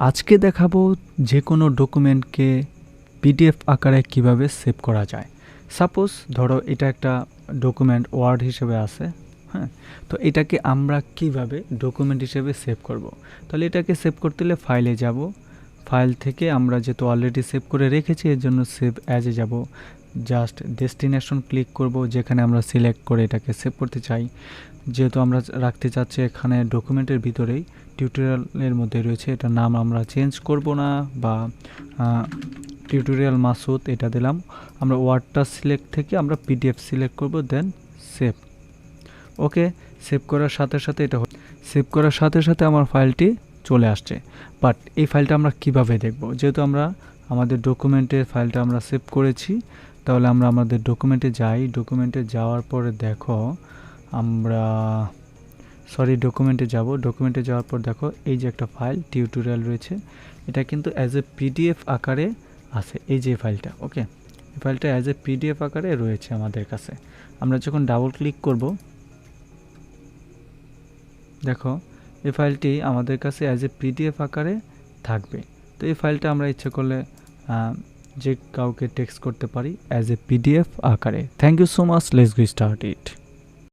আজকে দেখাবো যে কোনো ডকুমেন্টকে পিডিএফ আকারে কিভাবে সেভ করা যায়। সাপোজ ধরো এটা একটা ডকুমেন্ট ওয়ার্ড হিসেবে আছে, হ্যাঁ, তো এটাকে আমরা কিভাবে ডকুমেন্ট হিসেবে সেভ করব। তাহলে এটাকে সেভ করতে হলে ফাইলে যাব, ফাইল থেকে আমরা যেহেতু অলরেডি সেভ করে রেখেছি এর জন্য সেভ অ্যাজে যাব, জাস্ট ডেস্টিনেশন ক্লিক করব যেখানে আমরা সিলেক্ট করে এটাকে সেভ করতে চাই। যেহেতু আমরা রাখতে চাচ্ছি এখানে ডকুমেন্টের ভিতরেই টিউটোরিয়ালের মধ্যে রয়েছে, এটার নাম আমরা চেঞ্জ করব না, বা টিউটোরিয়াল মাসুদ এটা দিলাম। আমরা ওয়ার্ডটা সিলেক্ট থেকে আমরা পিডিএফ সিলেক্ট করব, দেন সেভ। ওকে, সেভ করার সাথে সাথে সেভ করার সাথে সাথে আমার ফাইলটি চলে আসছে। বাট এই ফাইলটা আমরা কিভাবে দেখব? যেহেতু আমরা আমাদের ডকুমেন্টের ফাইলটা আমরা সেভ করেছি, তাহলে আমরা আমাদের ডকুমেন্টে যাই। ডকুমেন্টে যাওয়ার পরে দেখো আমরা ডকুমেন্টে যাব। ডকুমেন্টে যাওয়ার পর দেখো এই যে একটা ফাইল টিউটোরিয়াল রয়েছে, এটা কিন্তু অ্যাজ এ পিডিএফ আকারে আছে। এই যে ফাইলটা, ওকে, এই ফাইলটা অ্যাজ এ পিডিএফ আকারে রয়েছে আমাদের কাছে। আমরা যখন ডাবল ক্লিক করব, দেখো এই ফাইলটি আমাদের কাছে অ্যাজ এ পিডিএফ আকারে থাকবে। তো এই ফাইলটা আমরা ইচ্ছে করলে যে কাউকে টেক্সট করতে পারি অ্যাজ এ পিডিএফ আকারে। Thank you so much, let's go start it.